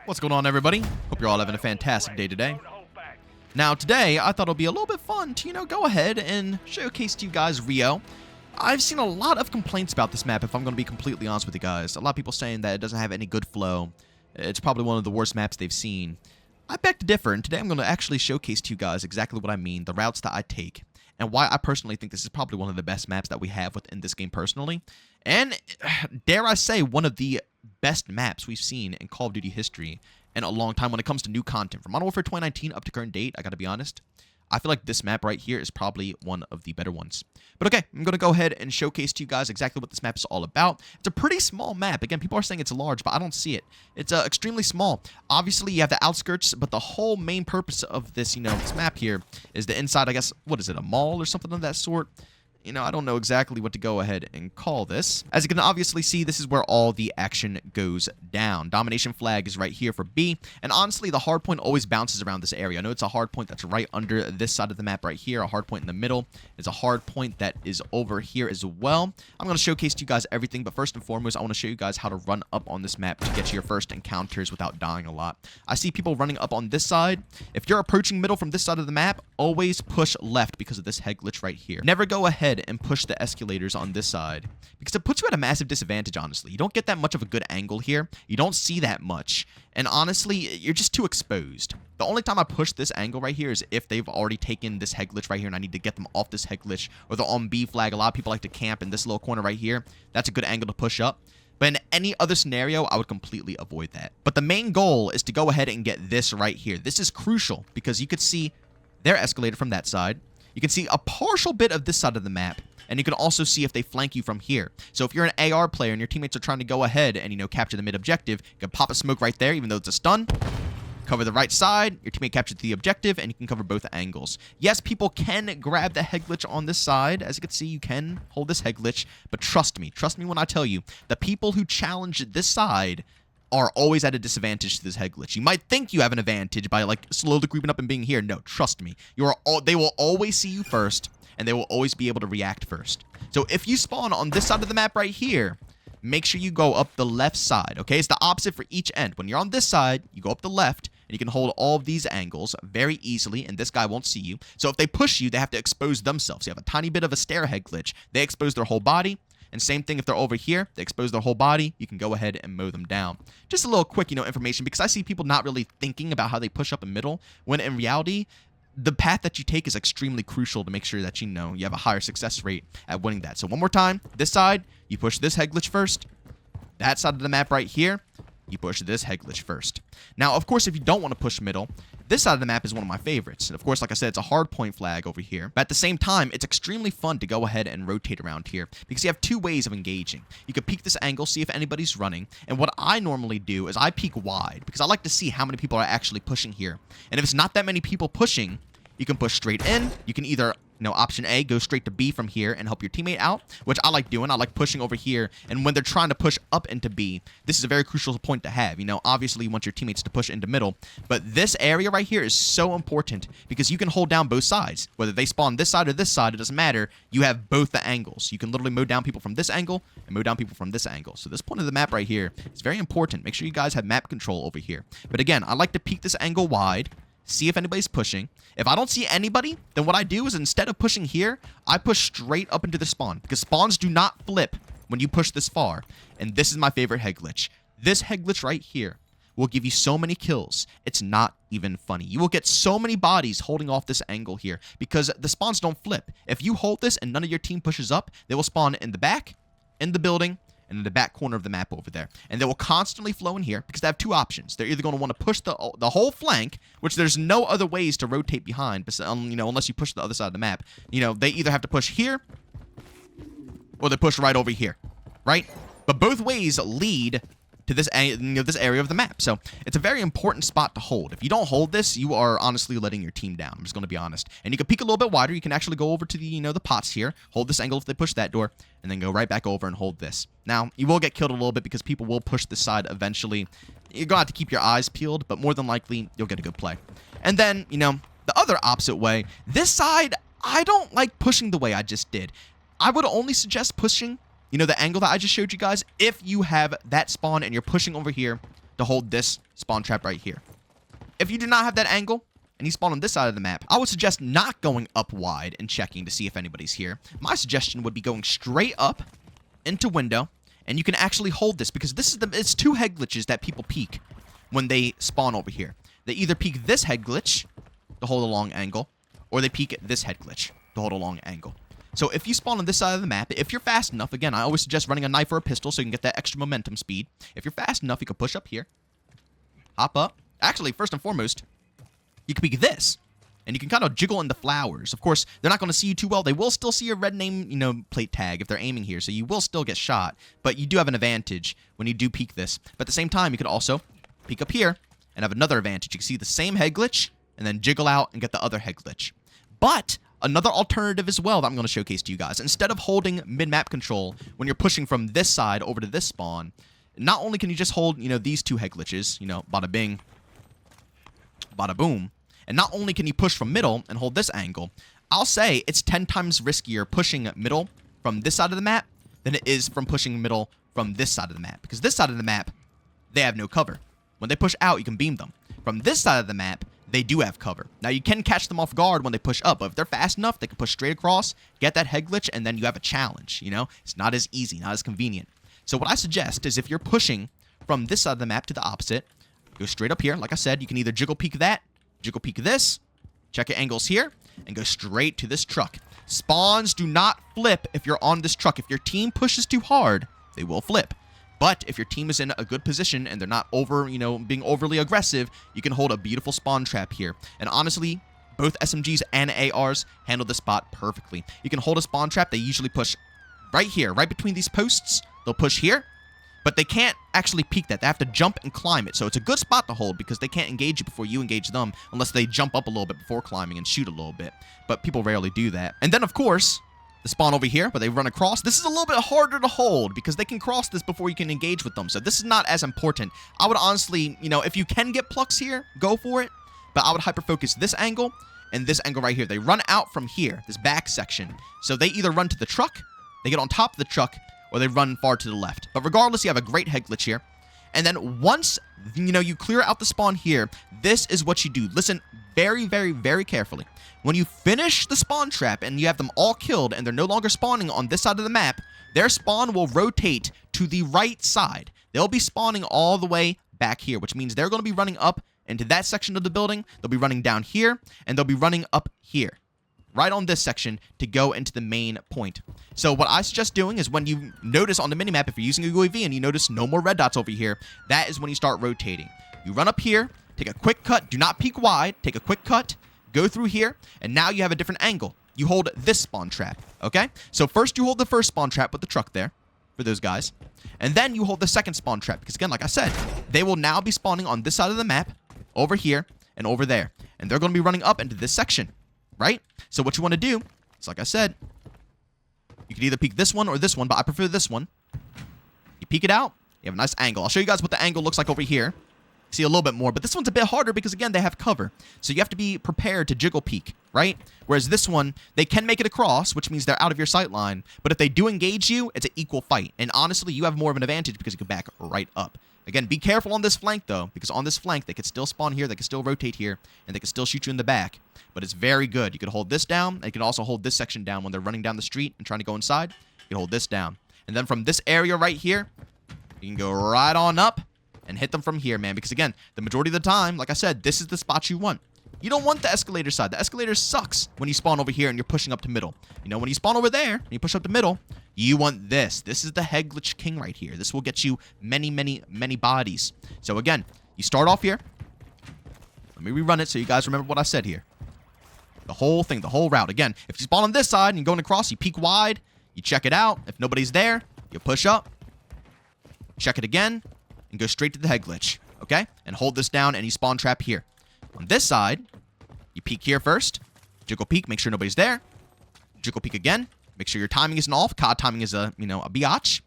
What's going on, everybody? Hope you're all having a fantastic day today. Now, today, I thought it'll be a little bit fun to, go ahead and showcase to you guys Rio. I've seen a lot of complaints about this map, if I'm going to be completely honest with you guys. A lot of people saying that it doesn't have any good flow. It's probably one of the worst maps they've seen. I beg to differ, and today I'm going to actually showcase to you guys exactly what I mean, the routes that I take, and why I personally think this is probably one of the best maps that we have within this game personally. And, dare I say, one of the best maps we've seen in Call of Duty history in a long time when it comes to new content. From Modern Warfare 2019 up to current date, I gotta be honest, I feel like this map right here is probably one of the better ones. But okay, I'm going to go ahead and showcase to you guys exactly what this map is all about. It's a pretty small map. Again, people are saying it's large, but I don't see it. It's extremely small. Obviously, you have the outskirts, but the whole main purpose of this, this map here is the inside, I guess, what is it, a mall or something of that sort? I don't know exactly what to go ahead and call this. As you can obviously see, this is where all the action goes down. Domination flag is right here for B, and honestly, the hard point always bounces around this area. I know it's a hard point that's right under this side of the map right here, a hard point in the middle. There's a hard point that is over here as well. I'm going to showcase to you guys everything, but first and foremost, I want to show you guys how to run up on this map to get to your first encounters without dying a lot. I see people running up on this side. If you're approaching middle from this side of the map, always push left because of this head glitch right here. Never go ahead and push the escalators on this side because it puts you at a massive disadvantage, honestly. You don't get that much of a good angle here. You don't see that much. And honestly, you're just too exposed. The only time I push this angle right here is if they've already taken this head glitch right here and I need to get them off this head glitch, or the on B flag. A lot of people like to camp in this little corner right here. That's a good angle to push up. But in any other scenario, I would completely avoid that. But the main goal is to go ahead and get this right here. This is crucial because you could see their escalator from that side. You can see a partial bit of this side of the map. And you can also see if they flank you from here. So if you're an AR player and your teammates are trying to go ahead and, capture the mid objective, you can pop a smoke right there, even though it's a stun. Cover the right side, your teammate captures the objective, and you can cover both angles. Yes, people can grab the head glitch on this side. As you can see, you can hold this head glitch. But trust me when I tell you, the people who challenge this side are always at a disadvantage to this head glitch. You might think you have an advantage by, slowly creeping up and being here. No, trust me. They will always see you first, and they will always be able to react first. So if you spawn on this side of the map right here, make sure you go up the left side, okay? It's the opposite for each end. When you're on this side, you go up the left, and you can hold all of these angles very easily, and this guy won't see you. So if they push you, they have to expose themselves. You have a tiny bit of a stair head glitch. They expose their whole body. And same thing if they're over here, they expose their whole body, you can go ahead and mow them down. Just a little quick, information, because I see people not really thinking about how they push up in middle, when in reality, the path that you take is extremely crucial to make sure that you have a higher success rate at winning that. So one more time, this side, you push this head glitch first. That side of the map right here, you push this head glitch first. Now, of course, if you don't want to push middle, this side of the map is one of my favorites. And of course, like I said, it's a hard point flag over here. But at the same time, it's extremely fun to go ahead and rotate around here because you have two ways of engaging. You can peek this angle, see if anybody's running. And what I normally do is I peek wide because I like to see how many people are actually pushing here. And if it's not that many people pushing, you can push straight in. You can either, option A, go straight to B from here and help your teammate out, which I like doing. I like pushing over here. And when they're trying to push up into B, this is a very crucial point to have. Obviously you want your teammates to push into middle, but this area right here is so important because you can hold down both sides. Whether they spawn this side or this side, it doesn't matter. You have both the angles. You can literally mow down people from this angle and mow down people from this angle. So this point of the map right here is very important. Make sure you guys have map control over here. But again, I like to peek this angle wide, see if anybody's pushing. If I don't see anybody, then what I do is instead of pushing here, I push straight up into the spawn because spawns do not flip when you push this far. And this is my favorite head glitch. This head glitch right here will give you so many kills. It's not even funny. You will get so many bodies holding off this angle here because the spawns don't flip. If you hold this and none of your team pushes up, they will spawn in the back, in the building, and in the back corner of the map over there. And they will constantly flow in here because they have two options. They're either going to want to push the whole flank, which there's no other ways to rotate behind, unless you push the other side of the map. They either have to push here or they push right over here, right? But both ways lead to this area of the map. So it's a very important spot to hold. If you don't hold this, you are honestly letting your team down. I'm just going to be honest. And you can peek a little bit wider. You can actually go over to the, the pots here, hold this angle if they push that door, and then go right back over and hold this. Now, you will get killed a little bit because people will push this side eventually. You're going to have to keep your eyes peeled, but more than likely, you'll get a good play. And then, the other opposite way, this side, I don't like pushing the way I just did. I would only suggest pushing the angle that I just showed you guys, if you have that spawn and you're pushing over here to hold this spawn trap right here. If you do not have that angle, and you spawn on this side of the map, I would suggest not going up wide and checking to see if anybody's here. My suggestion would be going straight up into window, and you can actually hold this, because this is it's two head glitches that people peek when they spawn over here. They either peek this head glitch to hold a long angle, or they peek this head glitch to hold a long angle. So if you spawn on this side of the map, if you're fast enough, again, I always suggest running a knife or a pistol so you can get that extra momentum speed. If you're fast enough, you can push up here, hop up. Actually, first and foremost, you can peek this, and you can kind of jiggle in the flowers. Of course, they're not going to see you too well. They will still see your red name, plate tag if they're aiming here, so you will still get shot, but you do have an advantage when you do peek this. But at the same time, you can also peek up here and have another advantage. You can see the same head glitch, and then jiggle out and get the other head glitch. But another alternative as well that I'm going to showcase to you guys. Instead of holding mid-map control when you're pushing from this side over to this spawn, not only can you just hold, these two head glitches, bada bing, bada boom, and not only can you push from middle and hold this angle, I'll say it's 10 times riskier pushing middle from this side of the map than it is from pushing middle from this side of the map. Because this side of the map, they have no cover. When they push out, you can beam them. From this side of the map, they do have cover. Now, you can catch them off guard when they push up, but if they're fast enough, they can push straight across, get that head glitch, and then you have a challenge, It's not as easy, not as convenient. So what I suggest is if you're pushing from this side of the map to the opposite, go straight up here. Like I said, you can either jiggle peek that, jiggle peek this, check your angles here, and go straight to this truck. Spawns do not flip if you're on this truck. If your team pushes too hard, they will flip. But if your team is in a good position and they're not being overly aggressive, you can hold a beautiful spawn trap here. And honestly, both SMGs and ARs handle this spot perfectly. You can hold a spawn trap. They usually push right here, right between these posts. They'll push here, but they can't actually peek that. They have to jump and climb it. So it's a good spot to hold because they can't engage you before you engage them unless they jump up a little bit before climbing and shoot a little bit. But people rarely do that. And then, of course, the spawn over here where they run across. This is a little bit harder to hold because they can cross this before you can engage with them. So this is not as important. I would honestly, if you can get plucks here, go for it. But I would hyper-focus this angle and this angle right here. They run out from here, this back section. So they either run to the truck, they get on top of the truck, or they run far to the left. But regardless, you have a great head glitch here. And then once, you clear out the spawn here, this is what you do. Listen very, very, very carefully. When you finish the spawn trap and you have them all killed and they're no longer spawning on this side of the map, their spawn will rotate to the right side. They'll be spawning all the way back here, which means they're going to be running up into that section of the building. They'll be running down here, and they'll be running up here, right on this section to go into the main point. So what I suggest doing is when you notice on the minimap, if you're using a UAV and you notice no more red dots over here, that is when you start rotating. You run up here, take a quick cut, do not peek wide, take a quick cut, go through here, and now you have a different angle. You hold this spawn trap, okay? So first you hold the first spawn trap with the truck there for those guys, and then you hold the second spawn trap because, again, like I said, they will now be spawning on this side of the map, over here, and over there, and they're going to be running up into this section, right? So what you want to do is, like I said, you can either peek this one or this one, but I prefer this one. You peek it out, you have a nice angle. I'll show you guys what the angle looks like over here. See a little bit more, but this one's a bit harder because, again, they have cover. So you have to be prepared to jiggle peek, right? Whereas this one, they can make it across, which means they're out of your sight line. But if they do engage you, it's an equal fight. And honestly, you have more of an advantage because you can back right up. Again, be careful on this flank, though, because on this flank, they could still spawn here, they could still rotate here, and they can still shoot you in the back. But it's very good. You can hold this down, and you can also hold this section down when they're running down the street and trying to go inside. You can hold this down. And then from this area right here, you can go right on up and hit them from here, man. Because, again, the majority of the time, like I said, this is the spot you want. You don't want the escalator side. The escalator sucks when you spawn over here and you're pushing up to middle. When you spawn over there and you push up to middle, you want this. This is the head glitch king right here. This will get you many, many, many bodies. So, again, you start off here. Let me rerun it so you guys remember what I said here. The whole thing, the whole route. Again, if you spawn on this side and you're going across, you peek wide, you check it out. If nobody's there, you push up, check it again, and go straight to the head glitch, okay? And hold this down, and you spawn trap here. On this side, you peek here first, jiggle peek, make sure nobody's there, jiggle peek again, make sure your timing isn't off. COD timing is a biatch.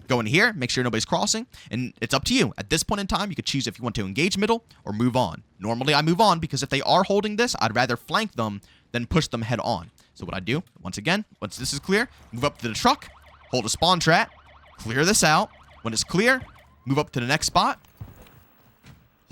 Go in here, make sure nobody's crossing, and it's up to you. At this point in time, you could choose if you want to engage middle or move on. Normally, I move on because if they are holding this, I'd rather flank them than push them head on. So what I do, once again, once this is clear, move up to the truck, hold a spawn trap, clear this out. When it's clear, move up to the next spot,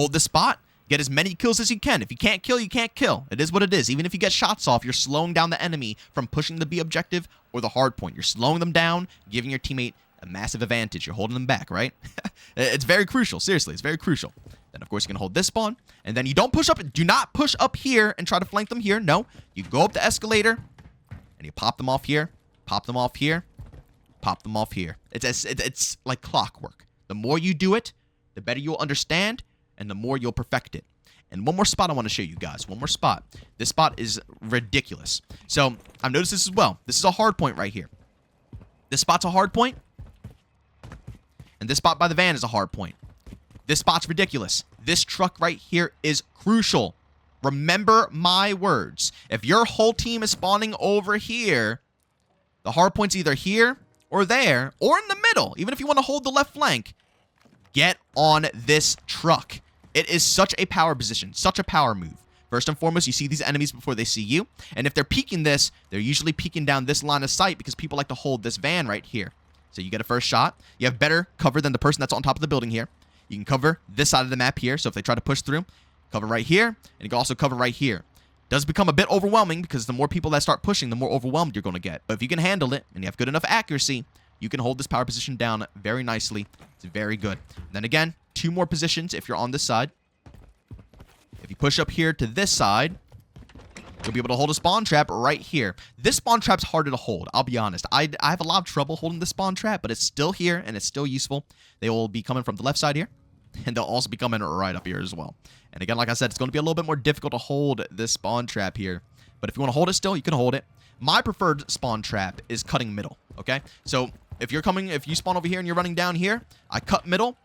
Hold this spot. Get as many kills as you can. If you can't kill, you can't kill. It is what it is. Even if you get shots off, you're slowing down the enemy from pushing the B objective or the hard point. You're slowing them down, giving your teammate a massive advantage. You're holding them back, right? It's very crucial. Seriously, it's very crucial. Then, of course, you can hold this spawn. And then you don't push up. Do not push up here and try to flank them here. No. You go up the escalator, and you pop them off here. Pop them off here. Pop them off here. It's like clockwork. The more you do it, the better you'll understand, and the more you'll perfect it. And one more spot I want to show you guys. One more spot. This spot is ridiculous. So, I've noticed this as well. This is a hard point right here. This spot's a hard point. And this spot by the van is a hard point. This spot's ridiculous. This truck right here is crucial. Remember my words. If your whole team is spawning over here, the hard point's either here or there or in the middle. Even if you want to hold the left flank, get on this truck. It is such a power position, such a power move. First and foremost, you see these enemies before they see you. And if they're peeking this, they're usually peeking down this line of sight because people like to hold this van right here. So you get a first shot. You have better cover than the person that's on top of the building here. You can cover this side of the map here. So if they try to push through, cover right here. And you can also cover right here. Does become a bit overwhelming because the more people that start pushing, the more overwhelmed you're going to get. But if you can handle it and you have good enough accuracy, you can hold this power position down very nicely. It's very good. And then again, 2 more positions if you're on this side. If you push up here to this side, you'll be able to hold a spawn trap right here. This spawn trap's harder to hold, I'll be honest. I have a lot of trouble holding this spawn trap, but it's still here and it's still useful. They will be coming from the left side here, and they'll also be coming right up here as well. And again, like I said, it's going to be a little bit more difficult to hold this spawn trap here. But if you want to hold it still, you can hold it. My preferred spawn trap is cutting middle, okay? So if you spawn over here and you're running down here, I cut middle.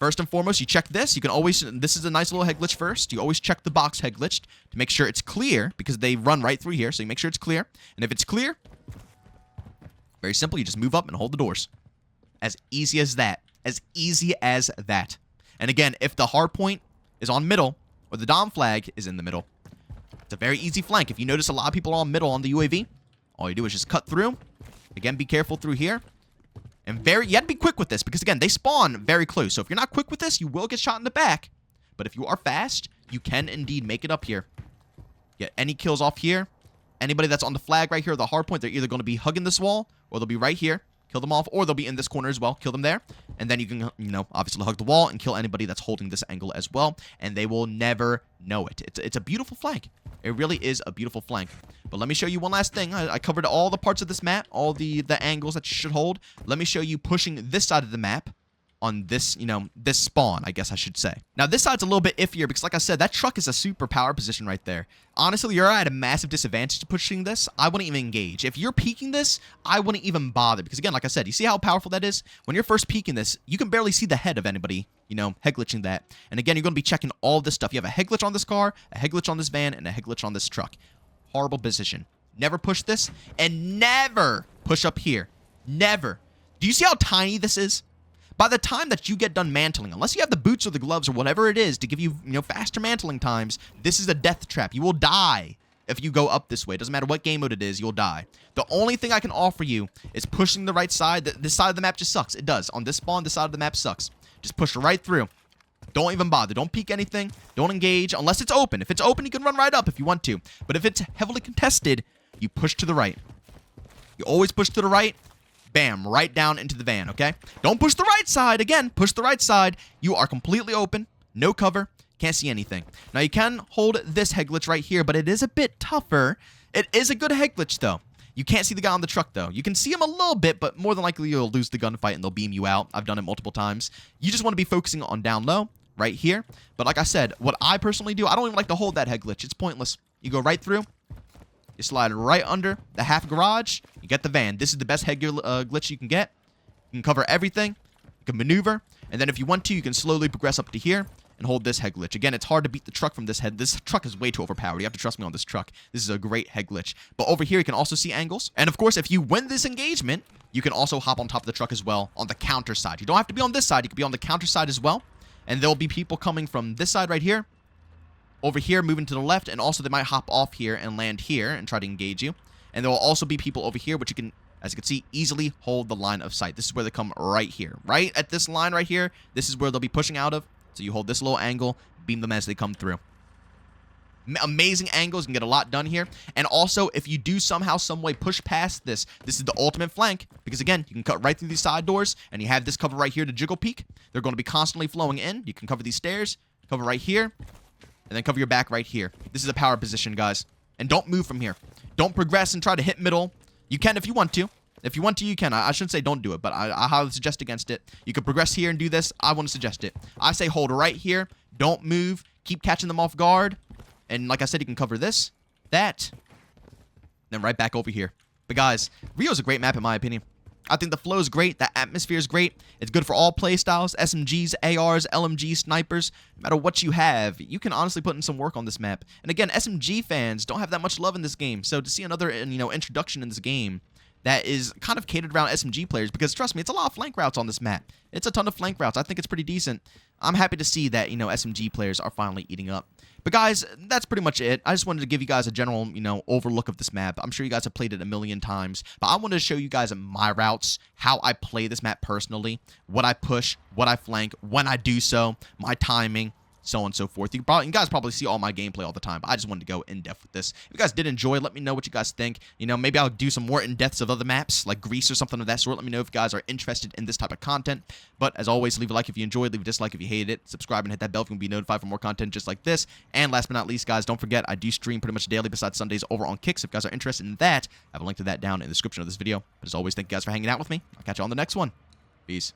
First and foremost, you check this. You can always, this is a nice little head glitch first. You always check the box head glitched to make sure it's clear because they run right through here. So you make sure it's clear. And if it's clear, very simple. You just move up and hold the doors. As easy as that. As easy as that. And again, if the hard point is on middle or the dom flag is in the middle, it's a very easy flank. If you notice a lot of people are on middle on the UAV, all you do is just cut through. Again, be careful through here. And you have to be quick with this because, again, they spawn very close. So if you're not quick with this, you will get shot in the back. But if you are fast, you can indeed make it up here. Get any kills off here. Anybody that's on the flag right here, the hard point, they're either going to be hugging this wall or they'll be right here. Kill them off, or they'll be in this corner as well. Kill them there. And then you can, obviously hug the wall and kill anybody that's holding this angle as well. And they will never know it. It's a beautiful flank. It really is a beautiful flank. But let me show you one last thing. I covered all the parts of this map, all the angles that you should hold. Let me show you pushing this side of the map on this, this spawn, I guess I should say. Now, this side's a little bit iffier because, like I said, that truck is a super power position right there. Honestly, you're at a massive disadvantage to pushing this. I wouldn't even engage. If you're peeking this, I wouldn't even bother because, again, like I said, you see how powerful that is? When you're first peeking this, you can barely see the head of anybody, head glitching that. And again, you're going to be checking all this stuff. You have a head glitch on this car, a head glitch on this van, and a head glitch on this truck. Horrible position. Never push this, and never push up here. Never. Do you see how tiny this is? By the time that you get done mantling, unless you have the boots or the gloves or whatever it is to give you, faster mantling times, this is a death trap. You will die if you go up this way. It doesn't matter what game mode it is, you'll die. The only thing I can offer you is pushing the right side. This side of the map just sucks. It does. On this spawn, this side of the map sucks. Just push right through. Don't even bother. Don't peek anything. Don't engage unless it's open. If it's open, you can run right up if you want to. But if it's heavily contested, you push to the right. You always push to the right. Bam, right down into the van, okay? Don't push the right side. Again, push the right side. You are completely open. No cover. Can't see anything. Now, you can hold this head glitch right here, but it is a bit tougher. It is a good head glitch, though. You can't see the guy on the truck, though. You can see him a little bit, but more than likely you'll lose the gunfight and they'll beam you out. I've done it multiple times. You just want to be focusing on down low right here. But like I said, what I personally do, I don't even like to hold that head glitch. It's pointless. You go right through. You slide right under the half garage. You get the van. This is the best head glitch you can get. You can cover everything. You can maneuver. And then if you want to, you can slowly progress up to here and hold this head glitch. Again, it's hard to beat the truck from this head. This truck is way too overpowered. You have to trust me on this truck. This is a great head glitch. But over here, you can also see angles. And of course, if you win this engagement, you can also hop on top of the truck as well on the counter side. You don't have to be on this side. You can be on the counter side as well. And there'll be people coming from this side right here, over here, moving to the left, and also they might hop off here and land here and try to engage you. And there will also be people over here, which you can, as you can see, easily hold the line of sight. This is where they come right here. Right at this line right here, this is where they'll be pushing out of. So you hold this little angle, beam them as they come through. Amazing angles, you can get a lot done here. And also, if you do somehow, some way push past this, this is the ultimate flank. Because again, you can cut right through these side doors, and you have this cover right here to jiggle peek. They're going to be constantly flowing in. You can cover these stairs, cover right here, and then cover your back right here. This is a power position, guys. And don't move from here. Don't progress and try to hit middle. You can if you want to. If you want to, you can. I shouldn't say don't do it, but I highly suggest against it. You can progress here and do this. I want to suggest it. I say hold right here. Don't move. Keep catching them off guard. And like I said, you can cover this, that, then right back over here. But guys, Rio's a great map in my opinion. I think the flow is great. The atmosphere is great. It's good for all playstyles, SMGs, ARs, LMGs, snipers. No matter what you have, you can honestly put in some work on this map. And again, SMG fans don't have that much love in this game. So to see another, introduction in this game that is kind of catered around SMG players, because trust me, it's a lot of flank routes on this map. It's a ton of flank routes. I think it's pretty decent. I'm happy to see that, SMG players are finally eating up. But guys, that's pretty much it. I just wanted to give you guys a general, overlook of this map. I'm sure you guys have played it a million times, but I wanted to show you guys my routes, how I play this map personally, what I push, what I flank, when I do so, my timing, so on and so forth. You guys probably see all my gameplay all the time, but I just wanted to go in-depth with this. If you guys did enjoy, let me know what you guys think. Maybe I'll do some more in-depths of other maps, like Greece or something of that sort. Let me know if you guys are interested in this type of content. But as always, leave a like if you enjoyed, leave a dislike if you hated it, subscribe and hit that bell if you can be notified for more content just like this. And last but not least, guys, don't forget, I do stream pretty much daily besides Sundays over on Kicks. If you guys are interested in that, I have a link to that down in the description of this video. But as always, thank you guys for hanging out with me. I'll catch you on the next one. Peace.